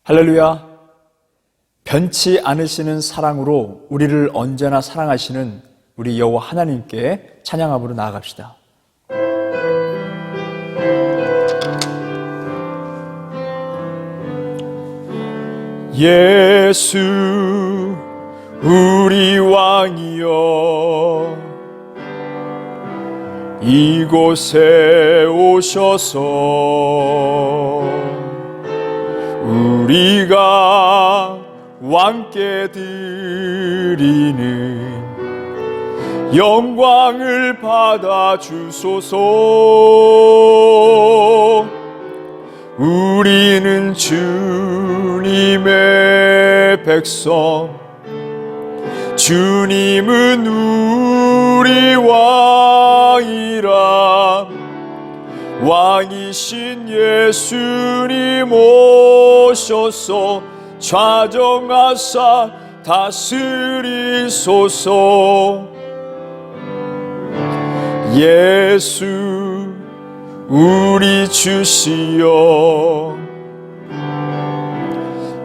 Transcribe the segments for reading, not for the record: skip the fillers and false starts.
할렐루야. 변치 않으시는 사랑으로 우리를 언제나 사랑하시는 우리 여호와 하나님께 찬양함으로 나아갑시다. 예수 우리 왕이여, 이곳에 오셔서 우리가 왕께 드리는 영광을 받아 주소서. 우리는 주님의 백성, 주님은 우리 왕이라. 왕이신 예수님 오셔서 좌정하사 다스리소서. 예수 우리 주시여,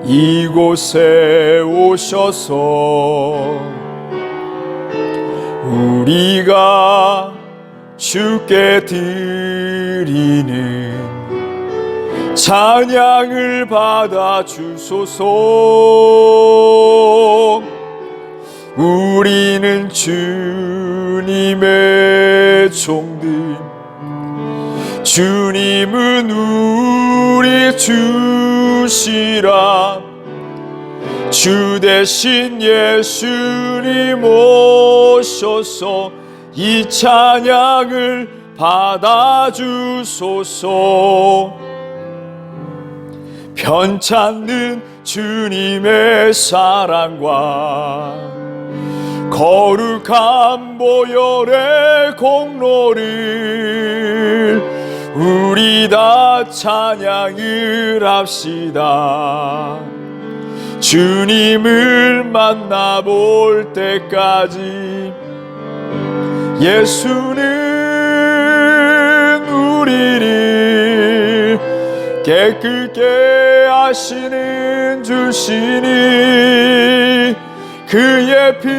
이곳에 오셔서 우리가 주께 드리는 찬양을 받아 주소서. 우리는 주님의 종들, 주님은 우리 주시라. 주 대신 예수님 오셔서 이 찬양을 받아주소서. 편찮는 주님의 사랑과 거룩한 보혈의 공로를 우리 다 찬양을 합시다. 주님을 만나볼 때까지 예수는 우리를 깨끗게 하시는 주시니 그의 피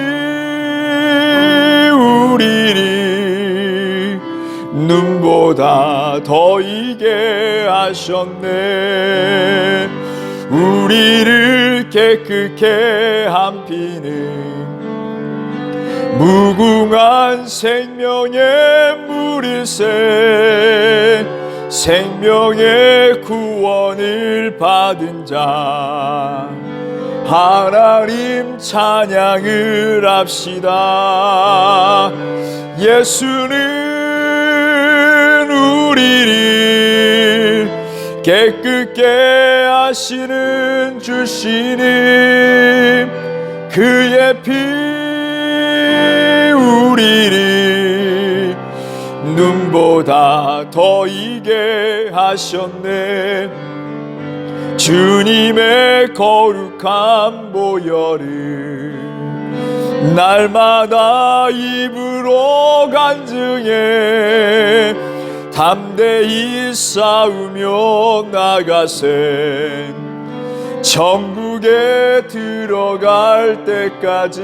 우리를 눈보다 더 이게 하셨네. 우리를 깨끗게 한 피는 무궁한 생명의 물일세. 생명의 구원을 받은 자 하나님 찬양을 합시다. 예수는 우리를 깨끗게 하시는 주시니 그의 피 우리를 눈보다 더 이게 하셨네. 주님의 거룩한 보혈을 날마다 입으로 간증해 담대히 싸우며 나가세. 천국에 들어갈 때까지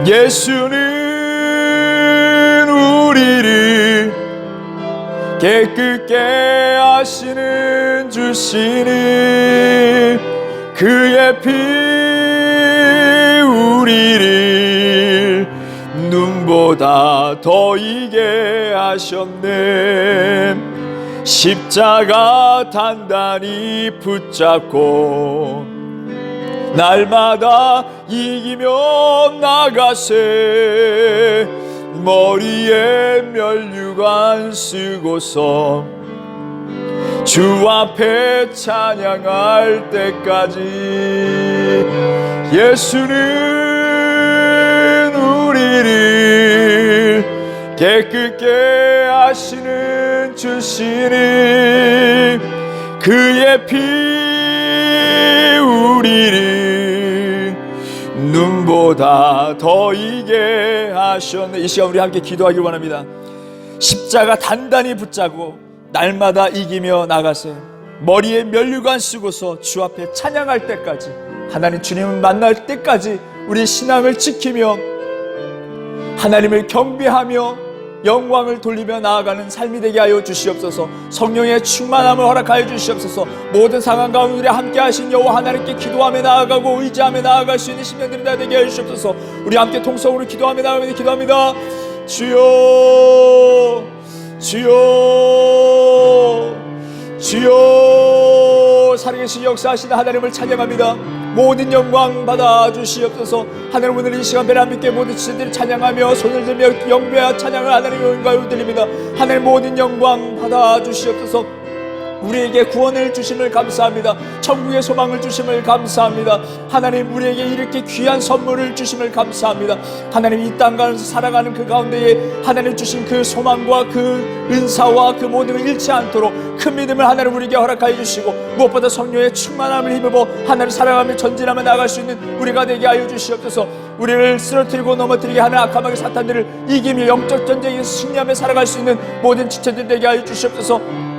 예수는 우리를 깨끗게 하시는 주시니 그의 피 우리를 눈보다 더 이게 하셨네. 십자가 단단히 붙잡고 날마다 이기며 나가세. 머리에 면류관 쓰고서 주 앞에 찬양할 때까지 예수는 우리를 깨끗게 하시는 주시니 그의 피 우리를 눈보다 더 이게 하셨네. 이 시간 우리 함께 기도하길 원합니다. 십자가 단단히 붙잡고 날마다 이기며 나가세요. 머리에 면류관 쓰고서 주 앞에 찬양할 때까지, 하나님 주님을 만날 때까지 우리 신앙을 지키며 하나님을 경배하며 영광을 돌리며 나아가는 삶이 되게 하여 주시옵소서. 성령의 충만함을 허락하여 주시옵소서. 모든 상황 가운데 함께 하신 여호와 하나님께 기도하며 나아가고 의지하며 나아갈 수 있는 심령들이 다 되게 하여 주시옵소서. 우리 함께 통성으로 기도하며 나아가며 기도합니다. 주여, 주여, 주여, 살아계신 역사하시는 하나님을 찬양합니다. 모든 영광 받아 주시옵소서. 하나님, 오늘 이 시간 베람빛께 모든 지체들이 찬양하며 손을 들며 영배와 찬양을 하나님의 은가로 드립니다. 하나님, 모든 영광 받아 주시옵소서. 우리에게 구원을 주심을 감사합니다. 천국의 소망을 주심을 감사합니다. 하나님, 우리에게 이렇게 귀한 선물을 주심을 감사합니다. 하나님, 이 땅 가운데 살아가는 그 가운데에 하나님 주신 그 소망과 그 은사와 그 모든 걸 잃지 않도록 큰 믿음을 하나님 우리에게 허락하여 주시고, 무엇보다 성령의 충만함을 힘입어 하나님 살아가며 전진하며 나아갈 수 있는 우리가 되게 하여 주시옵소서. 우리를 쓰러뜨리고 넘어뜨리게 하는 악한 마귀 사탄들을 이기며 영적 전쟁에서 승리하며 살아갈 수 있는 모든 지체들 되게 하여 주시옵소서.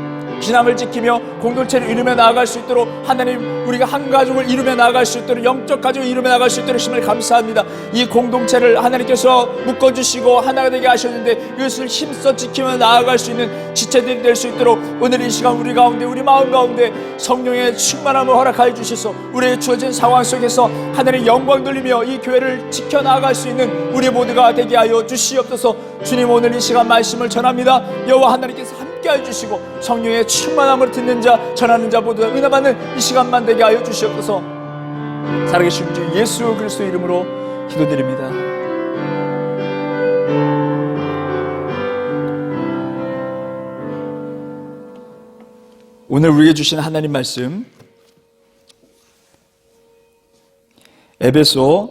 신앙을 지키며 공동체를 이루며 나아갈 수 있도록, 하나님, 우리가 한 가족을 이루며 나아갈 수 있도록, 영적 가족을 이루며 나아갈 수 있도록 힘을 감사합니다. 이 공동체를 하나님께서 묶어주시고 하나가 되게 하셨는데, 이것을 힘써 지키며 나아갈 수 있는 지체들이 될 수 있도록 오늘 이 시간 우리 가운데, 우리 마음 가운데 성령의 충만함을 허락하여 주셔서 우리의 주어진 상황 속에서 하나님의 영광 돌리며 이 교회를 지켜나갈 수 있는 우리 모두가 되게 하여 주시옵소서. 주님, 오늘 이 시간 말씀을 전합니다. 여호와 하나님께서 함께해 주시고 성령의 충만함을 듣는 자, 전하는 자 모두 은혜 받는 이 시간만 되게 하여 주시옵소서. 살아계신 주 예수 그리스도 이름으로 기도드립니다. 오늘 우리에게 주신 하나님 말씀, 에베소서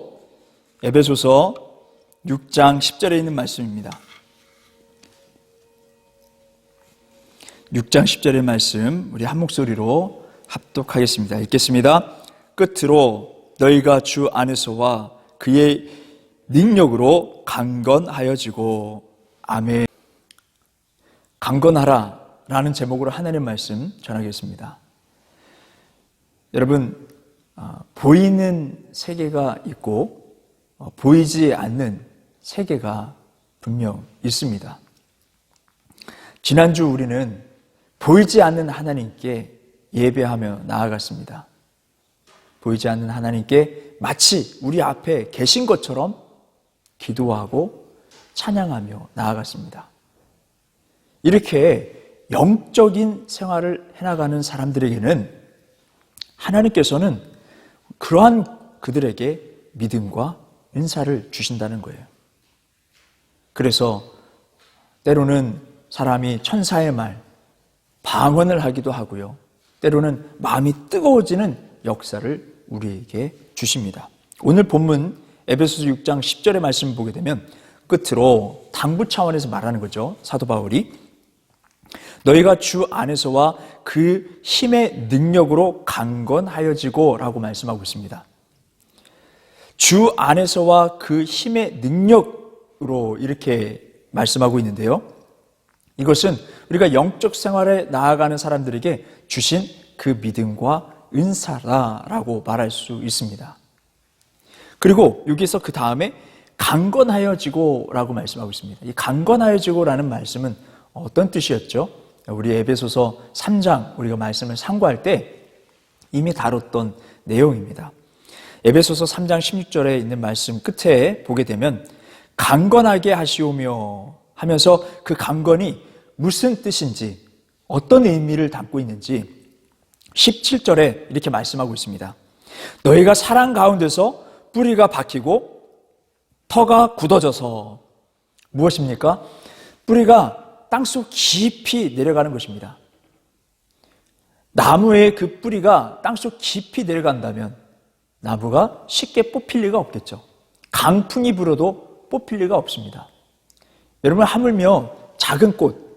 6장 10절에 있는 말씀입니다. 6장 10절의 말씀 우리 한 목소리로 합독하겠습니다. 읽겠습니다. 끝으로 너희가 주 안에서와 그의 능력으로 강건하여지고. 아멘. 강건하라 라는 제목으로 하나님 말씀 전하겠습니다. 여러분, 보이는 세계가 있고 보이지 않는 세계가 분명 있습니다. 지난주 우리는 보이지 않는 하나님께 예배하며 나아갔습니다. 보이지 않는 하나님께 마치 우리 앞에 계신 것처럼 기도하고 찬양하며 나아갔습니다. 이렇게 영적인 생활을 해나가는 사람들에게는 하나님께서는 그러한 그들에게 믿음과 은사를 주신다는 거예요. 그래서 때로는 사람이 천사의 말, 방언을 하기도 하고요. 때로는 마음이 뜨거워지는 역사를 우리에게 주십니다. 오늘 본문 에베소서 6장 10절의 말씀을 보게 되면 끝으로 당부 차원에서 말하는 거죠. 사도 바울이 너희가 주 안에서와 그 힘의 능력으로 강건하여지고 라고 말씀하고 있습니다. 주 안에서와 그 힘의 능력으로 이렇게 말씀하고 있는데요. 이것은 우리가 영적 생활에 나아가는 사람들에게 주신 그 믿음과 은사라고 말할 수 있습니다. 그리고 여기서 그 다음에 강건하여지고 라고 말씀하고 있습니다. 이 강건하여지고 라는 말씀은 어떤 뜻이었죠? 우리 에베소서 3장 우리가 말씀을 상고할 때 이미 다뤘던 내용입니다. 에베소서 3장 16절에 있는 말씀 끝에 보게 되면 강건하게 하시오며 하면서 그 강건이 무슨 뜻인지, 어떤 의미를 담고 있는지 17절에 이렇게 말씀하고 있습니다. 너희가 사랑 가운데서 뿌리가 박히고 터가 굳어져서. 무엇입니까? 뿌리가 땅속 깊이 내려가는 것입니다. 나무의 그 뿌리가 땅속 깊이 내려간다면 나무가 쉽게 뽑힐 리가 없겠죠. 강풍이 불어도 뽑힐 리가 없습니다. 여러분, 하물며 작은 꽃,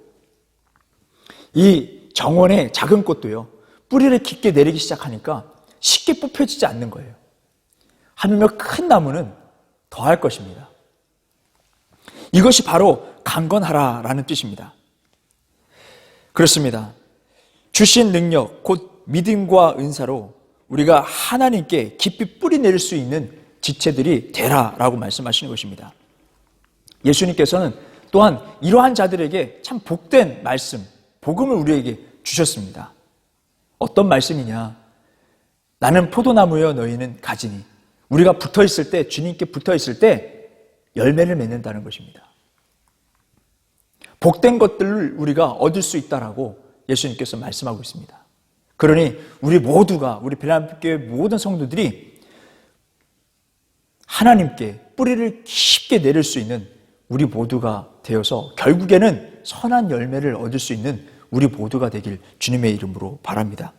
이 정원의 작은 꽃도요, 뿌리를 깊게 내리기 시작하니까 쉽게 뽑혀지지 않는 거예요. 하물며 큰 나무는 더 할 것입니다. 이것이 바로 강건하라라는 뜻입니다. 그렇습니다. 주신 능력, 곧 믿음과 은사로 우리가 하나님께 깊이 뿌리내릴 수 있는 지체들이 되라라고 말씀하시는 것입니다. 예수님께서는 또한 이러한 자들에게 참 복된 말씀, 복음을 우리에게 주셨습니다. 어떤 말씀이냐? 나는 포도나무여 너희는 가지니. 우리가 붙어있을 때, 주님께 붙어있을 때 열매를 맺는다는 것입니다. 복된 것들을 우리가 얻을 수 있다라고 예수님께서 말씀하고 있습니다. 그러니 우리 모두가, 우리 베레나교회 모든 성도들이 하나님께 뿌리를 깊게 내릴 수 있는 우리 모두가 되어서 결국에는 선한 열매를 얻을 수 있는 우리 모두가 되길 주님의 이름으로 바랍니다.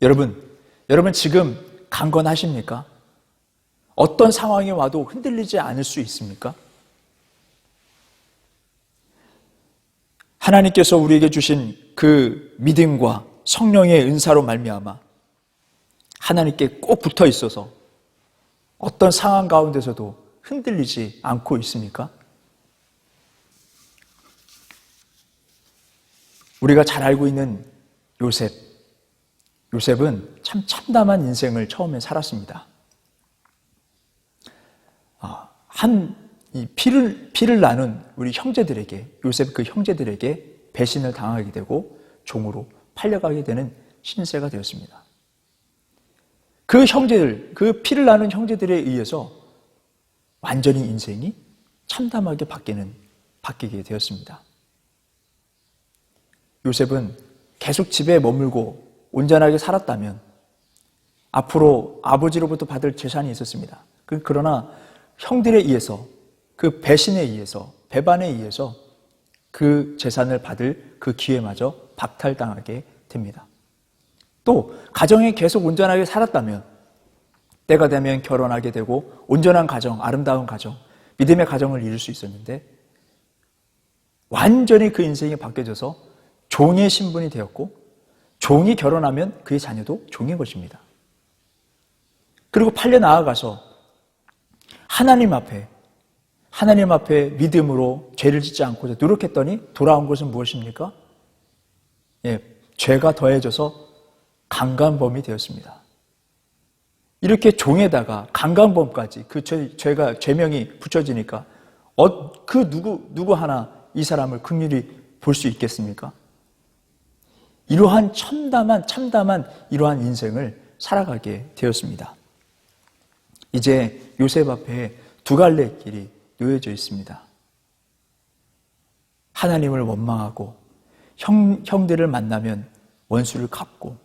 여러분 지금 강건하십니까? 어떤 상황이 와도 흔들리지 않을 수 있습니까? 하나님께서 우리에게 주신 그 믿음과 성령의 은사로 말미암아 하나님께 꼭 붙어 있어서 어떤 상황 가운데서도 흔들리지 않고 있습니까? 우리가 잘 알고 있는 요셉은 참 참담한 인생을 처음에 살았습니다. 피를 나눈 우리 형제들에게, 요셉 그 형제들에게 배신을 당하게 되고 종으로 팔려가게 되는 신세가 되었습니다. 그 형제들, 그 피를 나눈 형제들에 의해서 완전히 인생이 참담하게 바뀌게 되었습니다. 요셉은 계속 집에 머물고 온전하게 살았다면 앞으로 아버지로부터 받을 재산이 있었습니다. 그러나 형들에 의해서, 그 배신에 의해서, 배반에 의해서 그 재산을 받을 그 기회마저 박탈당하게 됩니다. 또 가정에 계속 온전하게 살았다면 때가 되면 결혼하게 되고 온전한 가정, 아름다운 가정, 믿음의 가정을 이룰 수 있었는데 완전히 그 인생이 바뀌어져서 종의 신분이 되었고 종이 결혼하면 그의 자녀도 종인 것입니다. 그리고 팔려 나아가서 하나님 앞에 믿음으로 죄를 짓지 않고자 노력했더니 돌아온 것은 무엇입니까? 죄가 더해져서 강간범이 되었습니다. 이렇게 종에다가 강간범까지 그 죄명이 붙여지니까 그 누구 하나 이 사람을 긍휼히 볼 수 있겠습니까? 이러한 참담한 이러한 인생을 살아가게 되었습니다. 이제 요셉 앞에 두 갈래의 길이 놓여져 있습니다. 하나님을 원망하고 형들을 만나면 원수를 갚고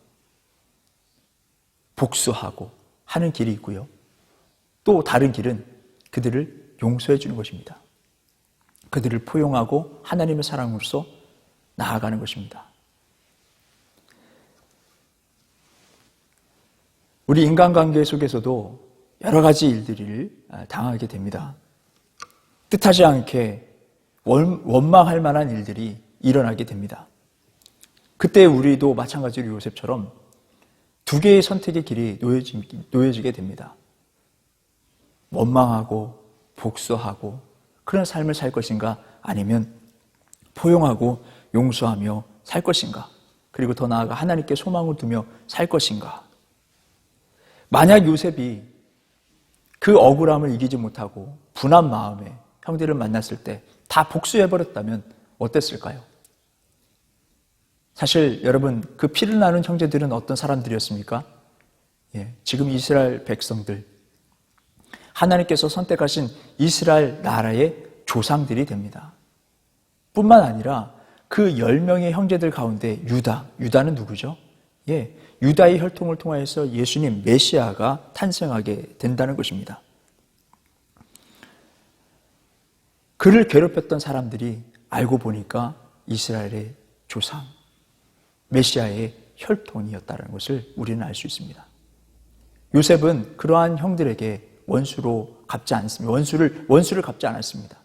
복수하고 하는 길이 있고요. 또 다른 길은 그들을 용서해 주는 것입니다. 그들을 포용하고 하나님의 사랑으로서 나아가는 것입니다. 우리 인간관계 속에서도 여러 가지 일들을 당하게 됩니다. 뜻하지 않게 원망할 만한 일들이 일어나게 됩니다. 그때 우리도 마찬가지로 요셉처럼 두 개의 선택의 길이 놓여지게 됩니다. 원망하고 복수하고 그런 삶을 살 것인가, 아니면 포용하고 용서하며 살 것인가, 그리고 더 나아가 하나님께 소망을 두며 살 것인가. 만약 요셉이 그 억울함을 이기지 못하고 분한 마음에 형들을 만났을 때 다 복수해버렸다면 어땠을까요? 사실 여러분, 그 피를 나눈 형제들은 어떤 사람들이었습니까? 지금 이스라엘 백성들, 하나님께서 선택하신 이스라엘 나라의 조상들이 됩니다. 뿐만 아니라 그 10명의 형제들 가운데 유다는 누구죠? 유다의 혈통을 통하여서 예수님 메시아가 탄생하게 된다는 것입니다. 그를 괴롭혔던 사람들이 알고 보니까 이스라엘의 조상, 메시아의 혈통이었다는 것을 우리는 알 수 있습니다. 요셉은 그러한 형들에게 원수를 갚지 않았습니다.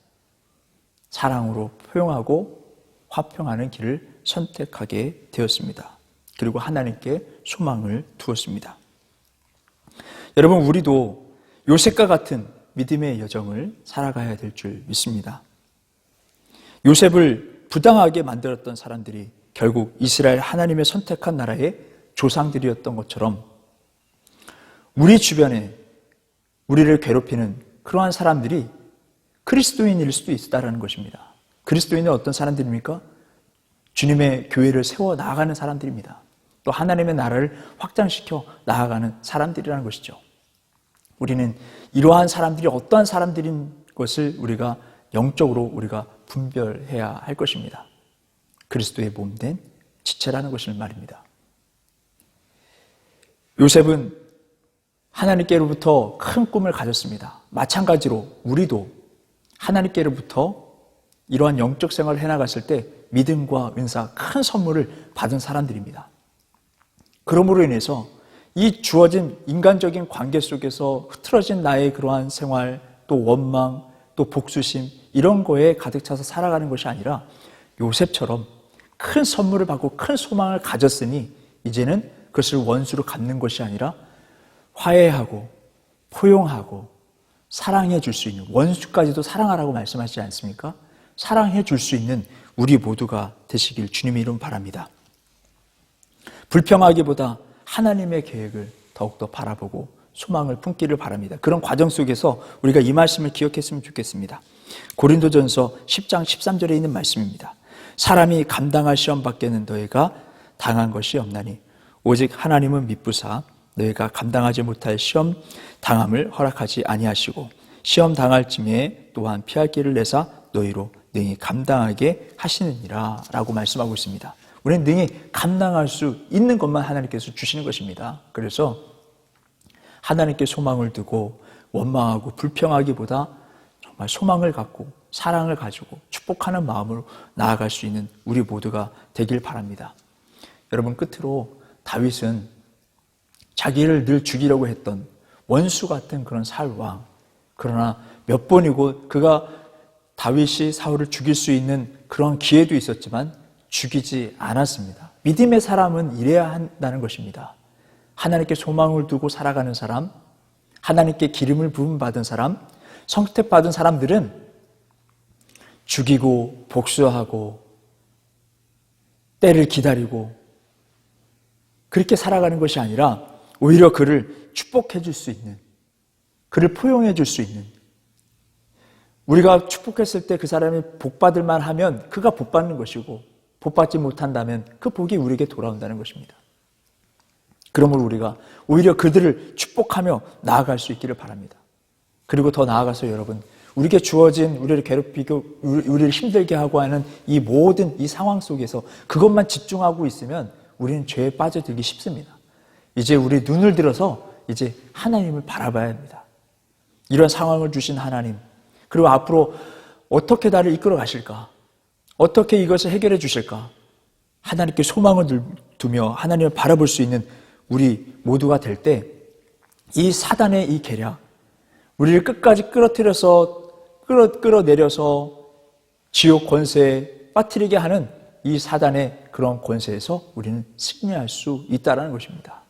사랑으로 포용하고 화평하는 길을 선택하게 되었습니다. 그리고 하나님께 소망을 두었습니다. 여러분, 우리도 요셉과 같은 믿음의 여정을 살아가야 될 줄 믿습니다. 요셉을 부당하게 만들었던 사람들이 결국 이스라엘 하나님의 선택한 나라의 조상들이었던 것처럼 우리 주변에 우리를 괴롭히는 그러한 사람들이 그리스도인일 수도 있다는 것입니다. 그리스도인은 어떤 사람들입니까? 주님의 교회를 세워 나아가는 사람들입니다. 또 하나님의 나라를 확장시켜 나아가는 사람들이라는 것이죠. 우리는 이러한 사람들이 어떠한 사람들인 것을 우리가 영적으로 우리가 분별해야 할 것입니다. 그리스도의 몸된 지체라는 것을 말입니다. 요셉은 하나님께로부터 큰 꿈을 가졌습니다. 마찬가지로 우리도 하나님께로부터 이러한 영적 생활을 해나갔을 때 믿음과 은사, 큰 선물을 받은 사람들입니다. 그러므로 인해서 이 주어진 인간적인 관계 속에서 흐트러진 나의 그러한 생활, 또 원망, 또 복수심 이런 거에 가득 차서 살아가는 것이 아니라 요셉처럼 큰 선물을 받고 큰 소망을 가졌으니 이제는 그것을 원수로 갚는 것이 아니라 화해하고 포용하고 사랑해 줄 수 있는, 원수까지도 사랑하라고 말씀하시지 않습니까? 사랑해 줄 수 있는 우리 모두가 되시길 주님의 이름 바랍니다. 불평하기보다 하나님의 계획을 더욱더 바라보고 소망을 품기를 바랍니다. 그런 과정 속에서 우리가 이 말씀을 기억했으면 좋겠습니다. 고린도전서 10장 13절에 있는 말씀입니다. 사람이 감당할 시험 밖에는 너희가 당한 것이 없나니 오직 하나님은 미쁘사 너희가 감당하지 못할 시험 당함을 허락하지 아니하시고 시험 당할 쯤에 또한 피할 길을 내사 너희로 능히 감당하게 하시느니라 라고 말씀하고 있습니다. 우리는 능히 감당할 수 있는 것만 하나님께서 주시는 것입니다. 그래서 하나님께 소망을 두고 원망하고 불평하기보다 정말 소망을 갖고 사랑을 가지고 축복하는 마음으로 나아갈 수 있는 우리 모두가 되길 바랍니다. 여러분, 끝으로 다윗은 자기를 늘 죽이려고 했던 원수 같은 그런 사울왕, 그러나 몇 번이고 그가 다윗이 사울을 죽일 수 있는 그런 기회도 있었지만 죽이지 않았습니다. 믿음의 사람은 이래야 한다는 것입니다. 하나님께 소망을 두고 살아가는 사람, 하나님께 기름을 부음받은 사람, 선택받은 사람들은 죽이고 복수하고 때를 기다리고 그렇게 살아가는 것이 아니라 오히려 그를 축복해 줄 수 있는, 그를 포용해 줄 수 있는, 우리가 축복했을 때 그 사람이 복받을 만하면 그가 복받는 것이고 복받지 못한다면 그 복이 우리에게 돌아온다는 것입니다. 그러므로 우리가 오히려 그들을 축복하며 나아갈 수 있기를 바랍니다. 그리고 더 나아가서 여러분, 우리에게 주어진 우리를 괴롭히고 우리를 힘들게 하고 하는 이 모든 이 상황 속에서 그것만 집중하고 있으면 우리는 죄에 빠져들기 쉽습니다. 이제 우리 눈을 들어서 이제 하나님을 바라봐야 합니다. 이런 상황을 주신 하나님, 그리고 앞으로 어떻게 나를 이끌어 가실까? 어떻게 이것을 해결해 주실까? 하나님께 소망을 두며 하나님을 바라볼 수 있는 우리 모두가 될 때 이 사단의 이 계략, 우리를 끝까지 끌어내려서 지옥 권세에 빠뜨리게 하는 이 사단의 그런 권세에서 우리는 승리할 수 있다는 것입니다.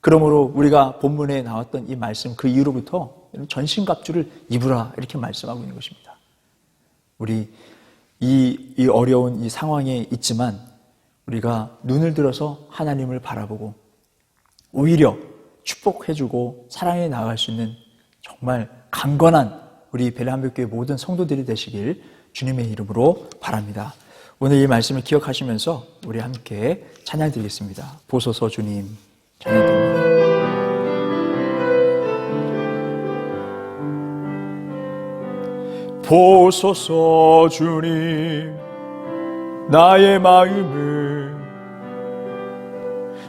그러므로 우리가 본문에 나왔던 이 말씀, 그 이후로부터 전신갑주를 입으라 이렇게 말씀하고 있는 것입니다. 우리 이 어려운 이 상황에 있지만 우리가 눈을 들어서 하나님을 바라보고 오히려 축복해주고 사랑해 나아갈 수 있는 정말 강건한 우리 베레한복교회 모든 성도들이 되시길 주님의 이름으로 바랍니다. 오늘 이 말씀을 기억하시면서 우리 함께 찬양 드리겠습니다. 보소서 주님, 찬양 드립니다. 보소서 주님, 나의 마음을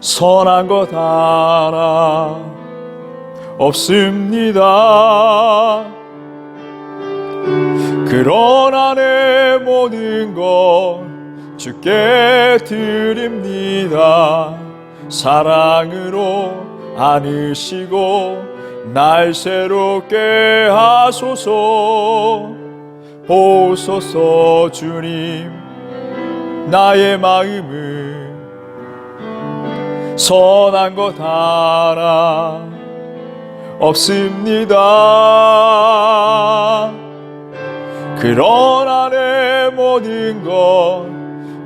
선한 것 하나 없습니다. 그러나 내 모든 것 주께 드립니다. 사랑으로 안으시고 날 새롭게 하소서. 보소서 주님, 나의 마음을 선한 것 하나 없습니다. 그러나 내 모든 것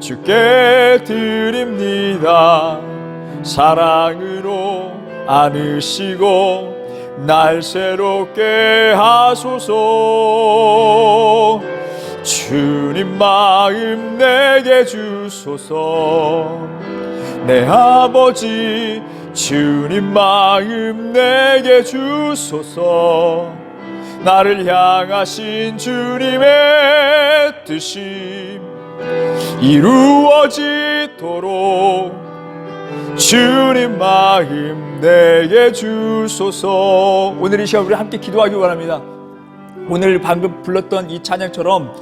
주께 드립니다. 사랑으로 안으시고 날 새롭게 하소서. 주님 마음 내게 주소서. 내 아버지 주님 마음 내게 주소서. 나를 향하신 주님의 뜻이 이루어지도록 주님 마음 내게 주소서. 오늘 이 시간 우리 함께 기도하기 원합니다. 오늘 방금 불렀던 이 찬양처럼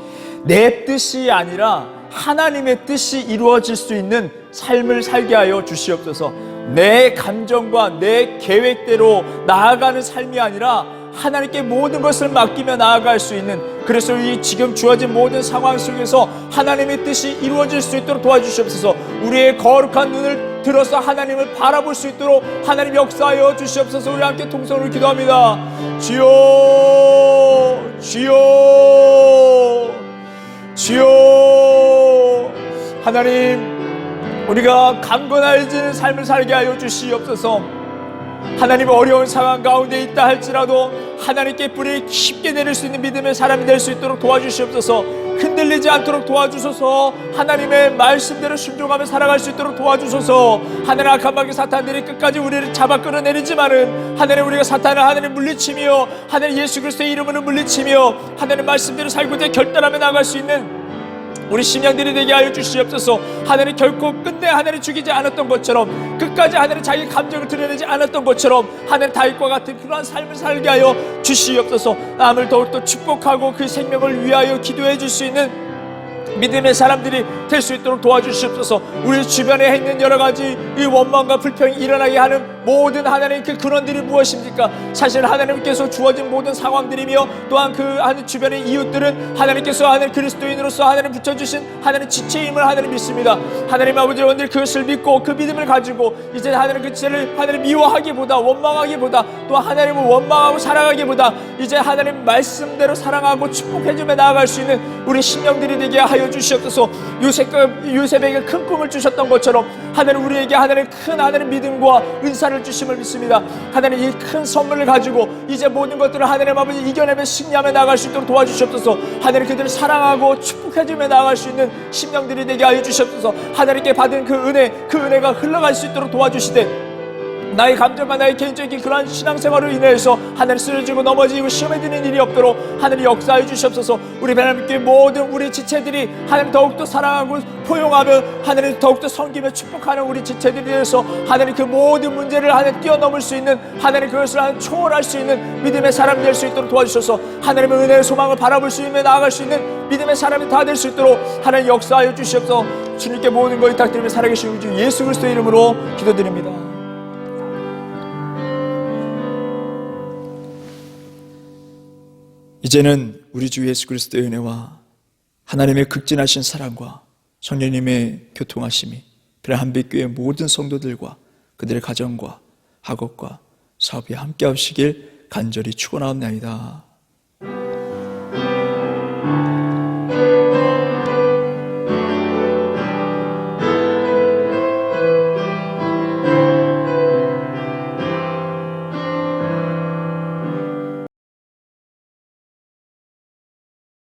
내 뜻이 아니라 하나님의 뜻이 이루어질 수 있는 삶을 살게 하여 주시옵소서. 내 감정과 내 계획대로 나아가는 삶이 아니라 하나님께 모든 것을 맡기며 나아갈 수 있는, 그래서 이 지금 주어진 모든 상황 속에서 하나님의 뜻이 이루어질 수 있도록 도와주시옵소서. 우리의 거룩한 눈을 들어서 하나님을 바라볼 수 있도록 하나님 역사하여 주시옵소서. 우리 함께 통성으로 기도합니다. 주여, 주여, 주여. 하나님, 우리가 강건해지는 삶을 살게 하여 주시옵소서. 하나님, 어려운 상황 가운데 있다 할지라도 하나님께 뿌리 깊게 내릴 수 있는 믿음의 사람이 될 수 있도록 도와주시옵소서. 흔들리지 않도록 도와주소서. 하나님의 말씀대로 순종하며 살아갈 수 있도록 도와주소서. 하나님, 악한 마귀 사탄들이 끝까지 우리를 잡아 끌어내리지만은 하나님, 우리가 사탄을 하나님 물리치며 하나님 예수 그리스도의 이름으로 물리치며 하나님 말씀대로 살고자 결단하며 나아갈 수 있는 우리 심령들이 되게 하여 주시옵소서. 하나님, 결코 끝내 하나님 죽이지 않았던 것처럼, 끝까지 하나님 자기 감정을 드러내지 않았던 것처럼 하나님 다윗과 같은 그러한 삶을 살게 하여 주시옵소서. 남을 더욱더 축복하고 그 생명을 위하여 기도해 줄 수 있는 믿음의 사람들이 될 수 있도록 도와주시옵소서. 우리 주변에 있는 여러 가지 이 원망과 불평이 일어나게 하는 모든 하나님 그 근원들이 무엇입니까? 사실 하나님께서 주어진 모든 상황들이며 또한 그 하나님 주변의 이웃들은 하나님께서 하나님 그리스도인으로서 하나님 붙여주신 하나님 지체임을 하나님 믿습니다. 하나님 아버지, 오늘 그것을 믿고 그 믿음을 가지고 이제 하나님 그 지체를 하나님 미워하기보다, 원망하기보다, 또 하나님을 원망하고 사랑하기보다 이제 하나님 말씀대로 사랑하고 축복해주며 나아갈 수 있는 우리 심령들이 되게 하여 주시옵소서. 요셉에게 큰 꿈을 주셨던 것처럼 하나님, 우리에게 하나님 큰 하나님 믿음과 은사를 주심을 믿습니다. 하나님, 이 큰 선물을 가지고 이제 모든 것들을 하나님 아버지 이겨내며 승리하며 나아갈 수 있도록 도와주시옵소서. 하나님, 그들을 사랑하고 축복해주며 나아갈 수 있는 심령들이 되게 하여 주시옵소서. 하나님께 받은 그 은혜, 그 은혜가 흘러갈 수 있도록 도와주시되 나의 감정과 나의 개인적인 그러한 신앙생활로 인해서 하나님 쓰러지고 넘어지고 시험에 드는 일이 없도록 하나님 역사해 주시옵소서. 우리 하나님께 모든 우리 지체들이 하나님 더욱더 사랑하고 포용하며 하나님 더욱더 섬기며 축복하는 우리 지체들이 되어서 하나님 그 모든 문제를 하나님 뛰어넘을 수 있는 하나님 그것을 하나님 초월할 수 있는 믿음의 사람이 될 수 있도록 도와주셔서 하나님의 은혜의 소망을 바라볼 수 있는, 나아갈 수 있는 믿음의 사람이 다 될 수 있도록 하나님 역사하여 주시옵소서. 주님께 모든 것 부탁드리며 살아계신 우리 주 예수 그리스도의 이름으로 기도드립니다. 이제는 우리 주 예수 그리스도의 은혜와 하나님의 극진하신 사랑과 성령님의 교통하심이 베레한빛교회 모든 성도들과 그들의 가정과 학업과 사업에 함께 하시길 간절히 축원하옵나이다.